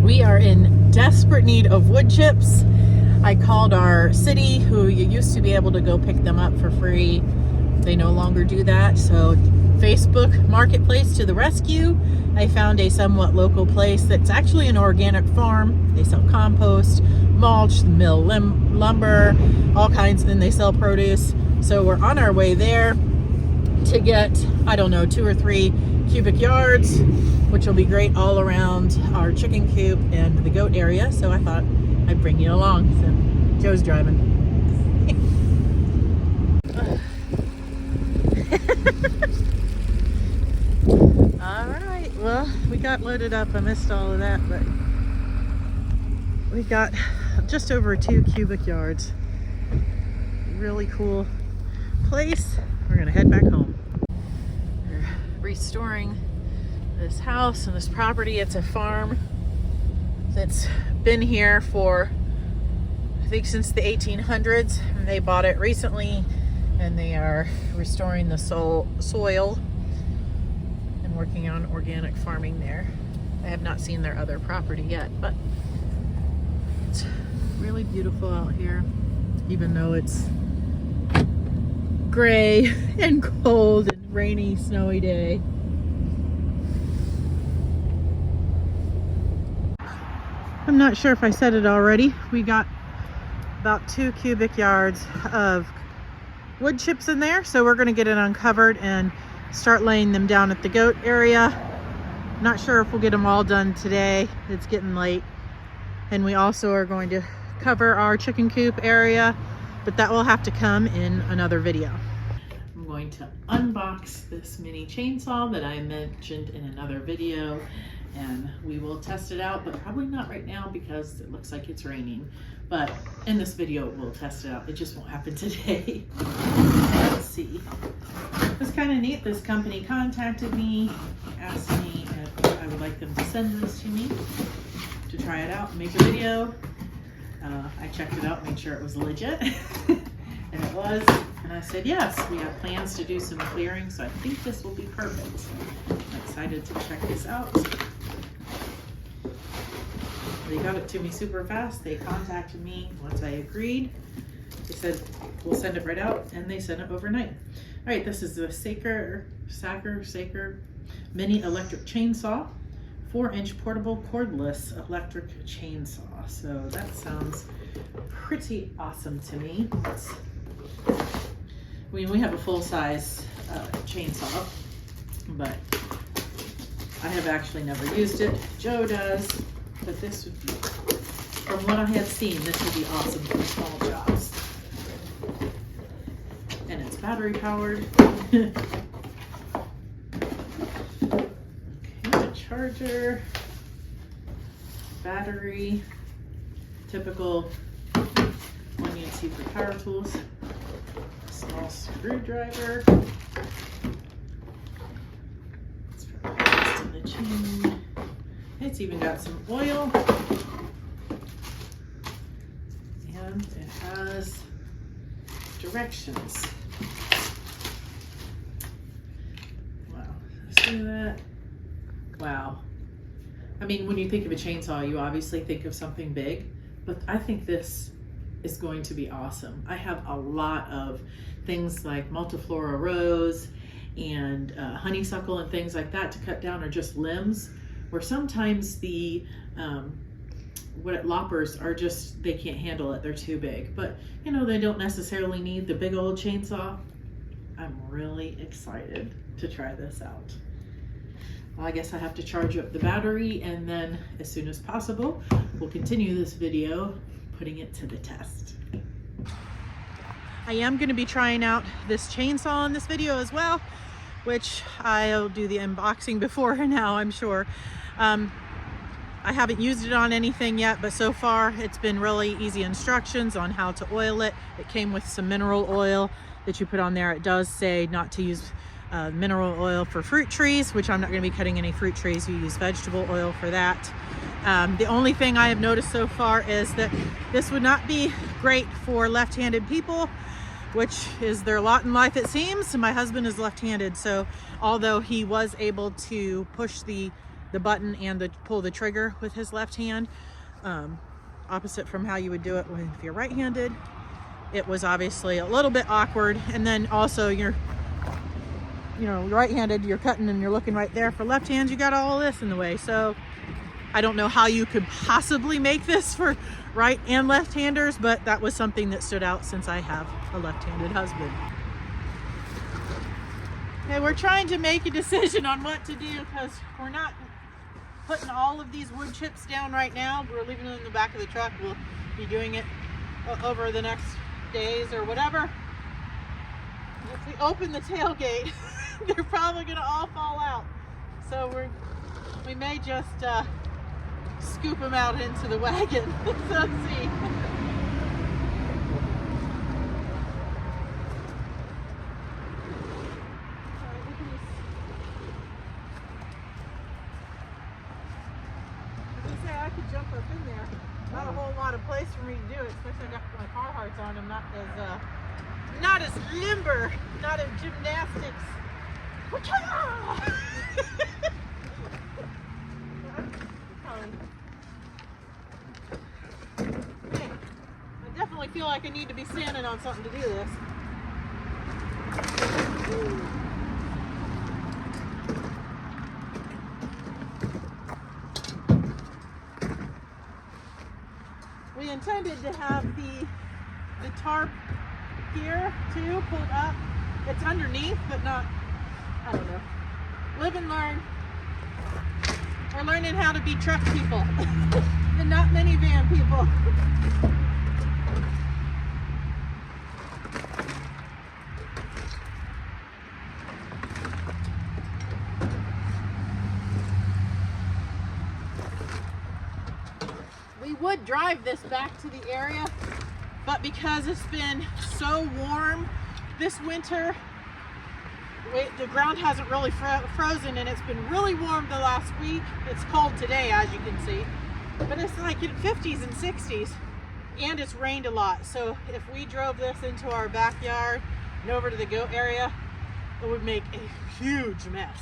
We are in desperate need of wood chips. I called our city, who you used to be able to go pick them up for free. They no longer do that, so Facebook Marketplace to the rescue. I found a somewhat local place that's actually an organic farm. They sell compost, mulch, mill lumber, all kinds, and they sell produce. So we're on our way there to get, I don't know, 2 or 3 cubic yards, which will be great all around our chicken coop and the goat area. So I thought I'd bring you along. So Joe's driving. All right, well, we got loaded up. I missed all of that, but we got just over 2 cubic yards. Really cool place. We're gonna head back home. We're restoring this house and this property. It's a farm that's been here for, I think, since the 1800s. And they bought it recently, and they are restoring the soil and working on organic farming there. I have not seen their other property yet, but it's really beautiful out here, even though it's gray and cold and rainy, snowy day. I'm not sure if I said it already. We got about 2 cubic yards of wood chips in there, so we're going to get it uncovered and start laying them down at the goat area. Not sure if we'll get them all done today. It's getting late. And we also are going to cover our chicken coop area, but that will have to come in another video. I'm going to unbox this mini chainsaw that I mentioned in another video, and we will test it out, but probably not right now because it looks like it's raining. But in this video, we'll test it out. It just won't happen today. Let's see. It's kind of neat. This company contacted me, asked me if I would like them to send this to me to try it out and make a video. I checked it out, made sure it was legit, and it was. And I said, yes, we have plans to do some clearing, so I think this will be perfect. I'm excited to check this out. They got it to me super fast. They contacted me once I agreed. They said, we'll send it right out, and they sent it overnight. All right, this is the Saker mini electric chainsaw, 4-inch portable cordless electric chainsaw. So that sounds pretty awesome to me. We have a full-size chainsaw, but I have actually never used it. Joe does, but this would be, from what I have seen, this would be awesome for small jobs. And it's battery powered. Okay, the charger, battery, typical one you'd see for power tools. Small screwdriver. Let's put this in the chain. It's even got some oil. And it has directions. Wow. See that? Wow. I mean, when you think of a chainsaw, you obviously think of something big, but I think this is going to be awesome. I have a lot of things like multiflora rose and honeysuckle and things like that to cut down, or just limbs, where sometimes the loppers are just, they can't handle it, they're too big. But you know, they don't necessarily need the big old chainsaw. I'm really excited to try this out. Well, I guess I have to charge up the battery, and then as soon as possible, we'll continue this video putting it to the test. I am going to be trying out this chainsaw in this video as well, which I'll do the unboxing before and now, I'm sure. I haven't used it on anything yet, but so far it's been really easy instructions on how to oil it. It came with some mineral oil that you put on there. It does say not to use mineral oil for fruit trees, which I'm not going to be cutting any fruit trees. You use vegetable oil for that. The only thing I have noticed so far is that this would not be great for left-handed people, which is their lot in life, it seems. My husband is left-handed, so although he was able to push the the button and pull the trigger with his left hand, opposite from how you would do it if you're right-handed. It was obviously a little bit awkward, and then also you're right-handed, you're cutting and you're looking right there. For left hands, you got all this in the way. So I don't know how you could possibly make this for right and left-handers, but that was something that stood out since I have a left-handed husband. Okay, we're trying to make a decision on what to do because we're not putting all of these wood chips down right now. We're leaving them in the back of the truck. We'll be doing it over the next days or whatever. If we open the tailgate, they're probably gonna all fall out. So we may just scoop them out into the wagon. So let's see. I could jump up in there. Not a whole lot of place for me to do it, especially I got my Carhartts on. I'm not as limber, not in gymnastics. I definitely feel like I need to be standing on something to do this. We intended to have the tarp here too pulled up. It's underneath, but not, I don't know. Live and learn. We're learning how to be truck people and not minivan people. We would drive this back to the area, but because it's been so warm this winter, the ground hasn't really frozen, and it's been really warm the last week. It's cold today, as you can see, but it's like in 50s and 60s, and it's rained a lot. So if we drove this into our backyard and over to the goat area, it would make a huge mess.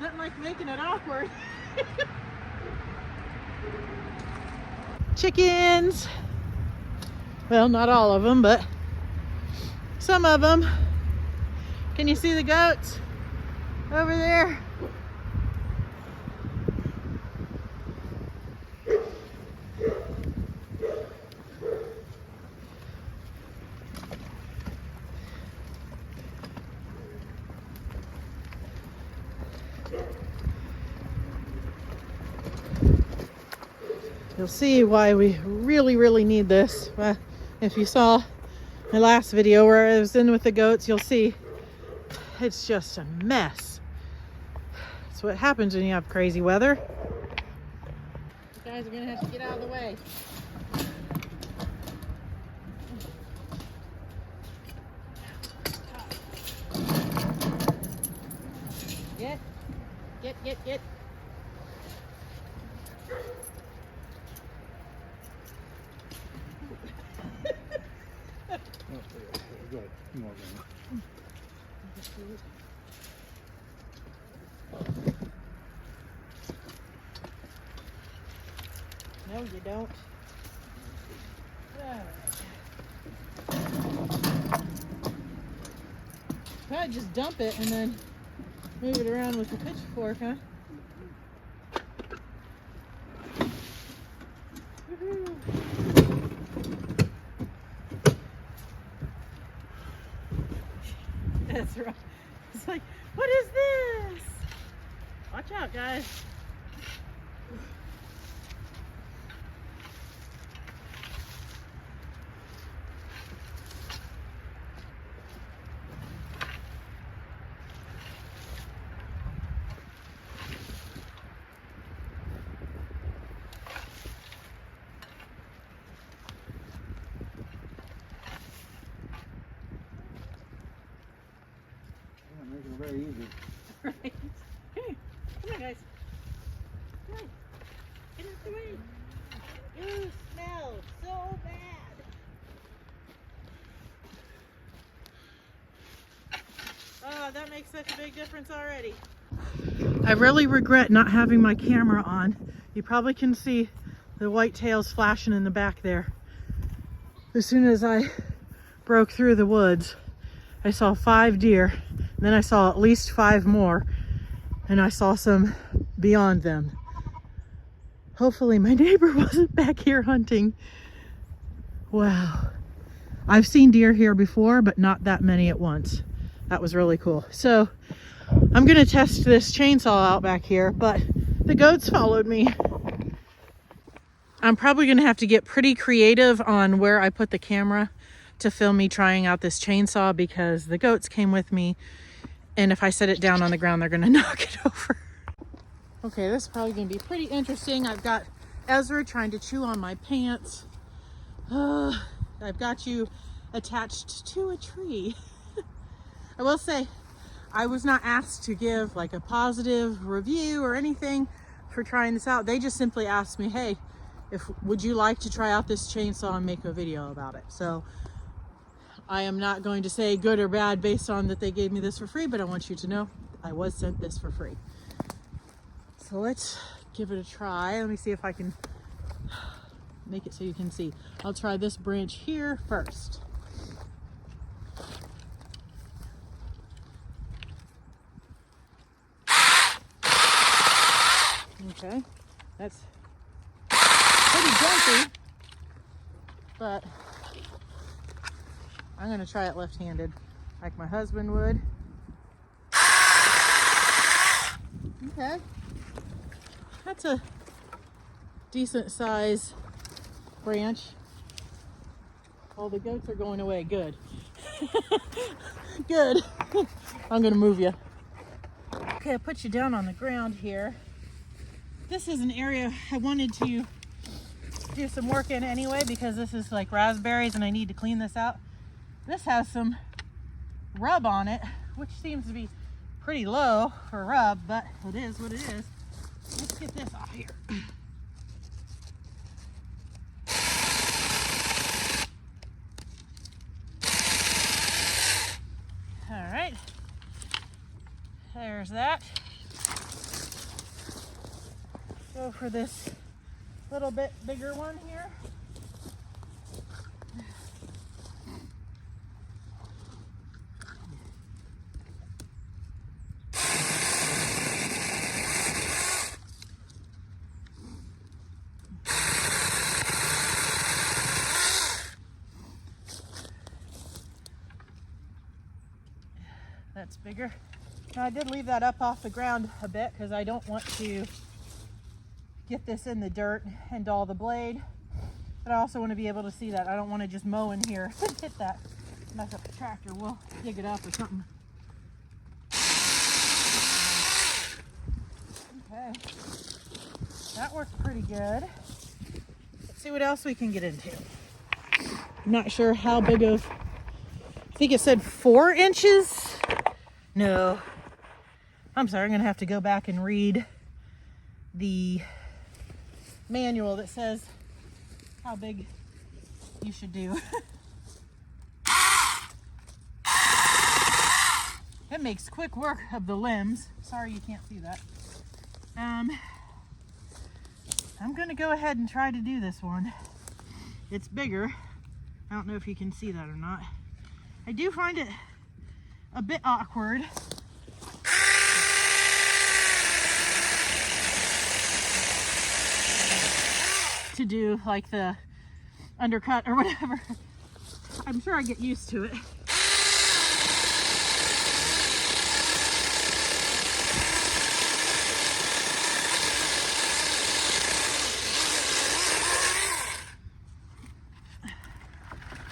Nothing like making it awkward. Chickens. Well, not all of them, but some of them. Can you see the goats over there? You'll see why we really need this. If you saw my last video where I was in with the goats, you'll see it's just a mess. That's what happens when you have crazy weather. You guys are gonna have to get out of the way. Get. Good. More No, you don't. Probably just dump it and then move it around with the pitchfork, huh? Woohoo. That's right. It's like, what is this? Watch out, guys. making it very easy. Right. Hey, come on, guys. makes such a big difference already. I really regret not having my camera on. You probably can see the white tails flashing in the back there. As soon as I broke through the woods, I saw 5 deer, and then I saw at least 5 more, and I saw some beyond them. Hopefully my neighbor wasn't back here hunting. Wow. I've seen deer here before, but not that many at once. That was really cool. So I'm gonna test this chainsaw out back here, but the goats followed me. I'm probably gonna have to get pretty creative on where I put the camera to film me trying out this chainsaw, because the goats came with me, and if I set it down on the ground, they're gonna knock it over. Okay, this is probably gonna be pretty interesting. I've got Ezra trying to chew on my pants. I've got you attached to a tree. I will say, I was not asked to give like a positive review or anything for trying this out. They just simply asked me, hey, would you like to try out this chainsaw and make a video about it? So I am not going to say good or bad based on that they gave me this for free, but I want you to know I was sent this for free. So let's give it a try. Let me see if I can make it so you can see. I'll try this branch here first. Okay, that's pretty jumpy, but I'm gonna try it left-handed, like my husband would. Okay, that's a decent size branch. All the goats are going away. Good. Good. I'm gonna move you. Okay, I put you down on the ground here. This is an area I wanted to do some work in anyway, because this is like raspberries and I need to clean this out. This has some rub on it, which seems to be pretty low for rub, but it is what it is. Let's get this off here. All right, there's that. Go for this little bit bigger one here. That's bigger. Now I did leave that up off the ground a bit because I don't want to get this in the dirt and dull the blade, but I also want to be able to see that. I don't want to just mow in here and hit that, mess up the tractor. We'll dig it up or something. Okay, that worked pretty good. Let's see what else we can get into. I'm not sure how big of, I think it said 4 inches. No, I'm sorry, I'm gonna have to go back and read the manual that says how big you should do. It makes quick work of the limbs. Sorry you can't see that. I'm gonna go ahead and try to do this one. It's bigger. I don't know if you can see that or not. I do find it a bit awkward. To do like the undercut or whatever. I'm sure I get used to it.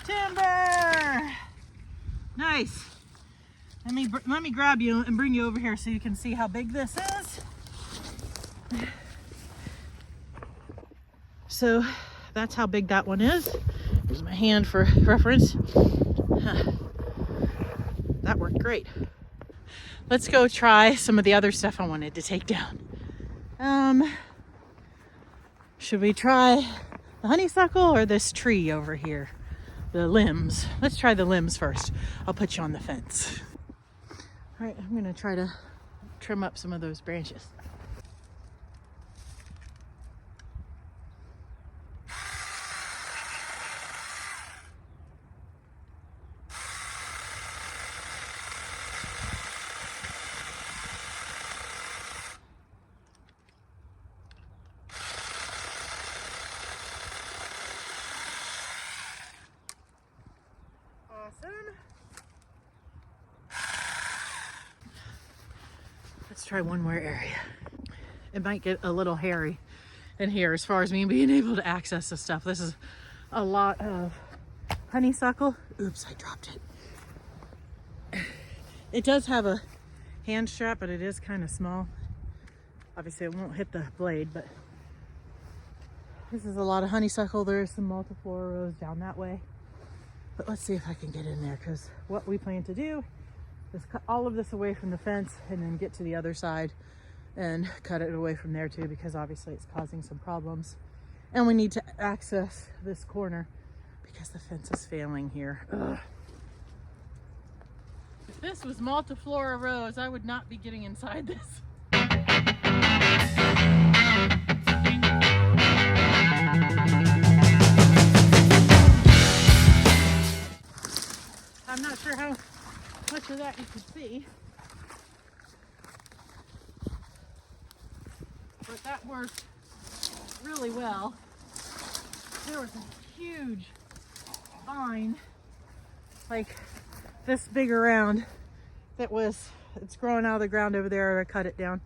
Timber! Nice. Let me grab you and bring you over here so you can see how big this is. So that's how big that one is. Here's my hand for reference. That worked great. Let's go try some of the other stuff I wanted to take down. Should we try the honeysuckle or this tree over here? The limbs. Let's try the limbs first. I'll put you on the fence. All right, I'm gonna try to trim up some of those branches. Awesome. Let's try one more area. It might get a little hairy in here as far as me being able to access the stuff. This is a lot of honeysuckle. Oops, I dropped it. It does have a hand strap, but it is kind of small. Obviously it won't hit the blade, but this is a lot of honeysuckle. There's some multiflora rows down that way. But let's see if I can get in there, because what we plan to do is cut all of this away from the fence and then get to the other side and cut it away from there too, because obviously it's causing some problems. And we need to access this corner because the fence is failing here. Ugh. If this was multiflora rose, I would not be getting inside this. I'm not sure how much of that you can see, but that worked really well. There was a huge vine, like this big around, it's growing out of the ground over there. I cut it down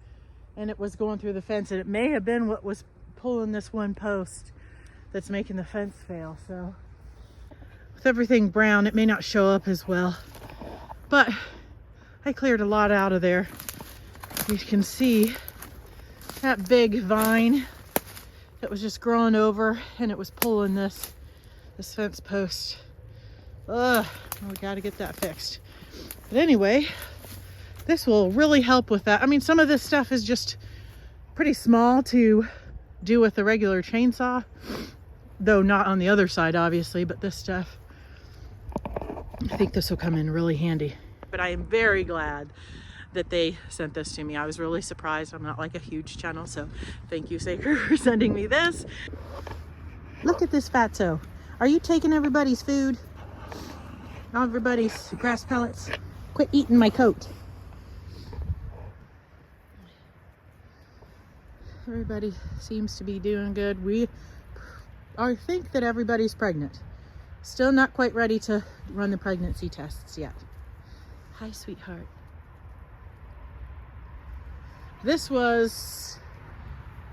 and it was going through the fence, and it may have been what was pulling this one post that's making the fence fail. So with everything brown, it may not show up as well, but I cleared a lot out of there. You can see that big vine that was just growing over, and it was pulling this fence post. Ugh, we got to get that fixed. But anyway, this will really help with that. I mean, some of this stuff is just pretty small to do with a regular chainsaw, though not on the other side, obviously, but this stuff, I think this will come in really handy. But I am very glad that they sent this to me. I was really surprised. I'm not like a huge channel, so thank you, Saker, for sending me this. Look at this fatso. Are you taking everybody's food? Everybody's grass pellets? Quit eating my coat. Everybody seems to be doing good. I think that everybody's pregnant. Still not quite ready to run the pregnancy tests yet. Hi, sweetheart. This was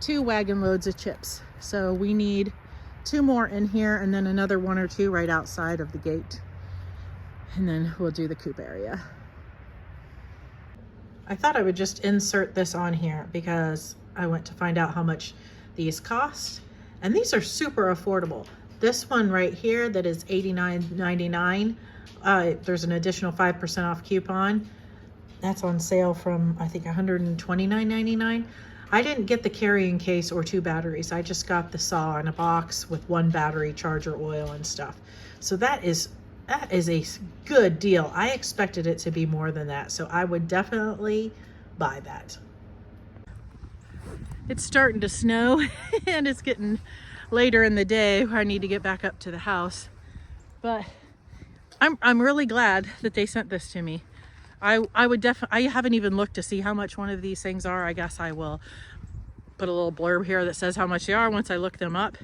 2 wagon loads of chips. So we need 2 more in here, and then another 1 or 2 right outside of the gate. And then we'll do the coop area. I thought I would just insert this on here because I went to find out how much these cost. And these are super affordable. This one right here that is $89.99. There's an additional 5% off coupon. That's on sale from, I think, $129.99. I didn't get the carrying case or 2 batteries. I just got the saw in a box with 1 battery, charger, oil, and stuff. So that is a good deal. I expected it to be more than that, so I would definitely buy that. It's starting to snow and it's getting later in the day where I need to get back up to the house. But I'm really glad that they sent this to me. I would definitely, I haven't even looked to see how much one of these things are. I guess I will put a little blurb here that says how much they are once I look them up,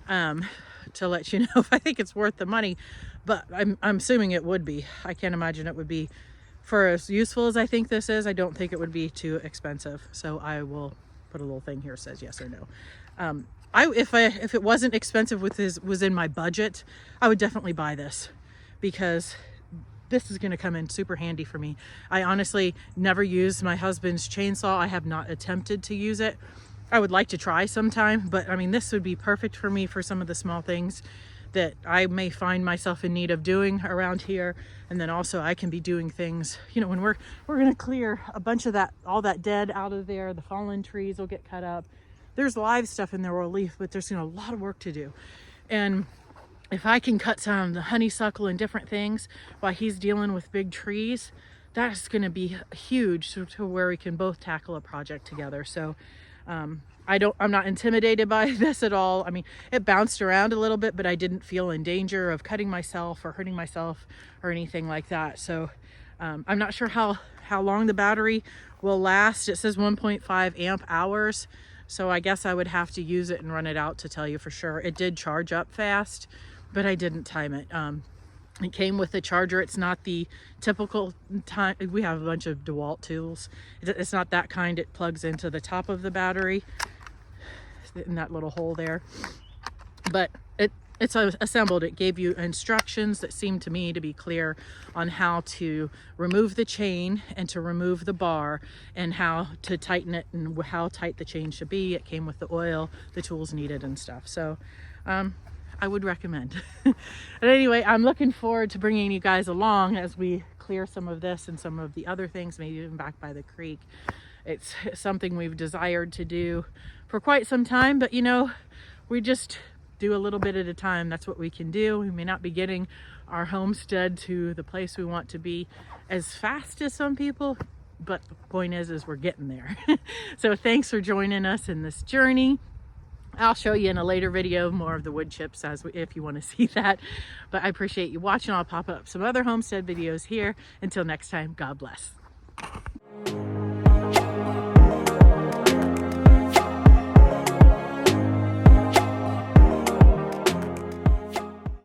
to let you know if I think it's worth the money. But I'm assuming it would be. I can't imagine it would be, for as useful as I think this is, I don't think it would be too expensive. So I will put a little thing here that says yes or no. If it wasn't expensive, was in my budget, I would definitely buy this, because this is going to come in super handy for me. I honestly never used my husband's chainsaw. I have not attempted to use it. I would like to try sometime, but I mean, this would be perfect for me for some of the small things that I may find myself in need of doing around here. And then also I can be doing things, you know, when we're going to clear a bunch of that, all that dead out of there, the fallen trees will get cut up. There's live stuff in there we'll leave, but there's, you know, a lot of work to do. And if I can cut some of the honeysuckle and different things while he's dealing with big trees, that's going to be huge to where we can both tackle a project together. So I'm not intimidated by this at all. I mean, it bounced around a little bit, but I didn't feel in danger of cutting myself or hurting myself or anything like that. So I'm not sure how long the battery will last. It says 1.5 amp hours. So I guess I would have to use it and run it out to tell you for sure. It did charge up fast, but I didn't time it. It came with the charger. It's not the typical time. We have a bunch of DeWalt tools. It's not that kind. It plugs into the top of the battery in that little hole there. But it's assembled. It gave you instructions that seemed to me to be clear on how to remove the chain and to remove the bar and how to tighten it and how tight the chain should be. It came with the oil, the tools needed and stuff. So I would recommend. But anyway, I'm looking forward to bringing you guys along as we clear some of this and some of the other things, maybe even back by the creek. It's something we've desired to do for quite some time, but you know, we just do a little bit at a time. That's what we can do. We may not be getting our homestead to the place we want to be as fast as some people, but the point is we're getting there. So thanks for joining us in this journey. I'll show you in a later video more of the wood chips if you want to see that. But I appreciate you watching. I'll pop up some other homestead videos here. Until next time, God bless.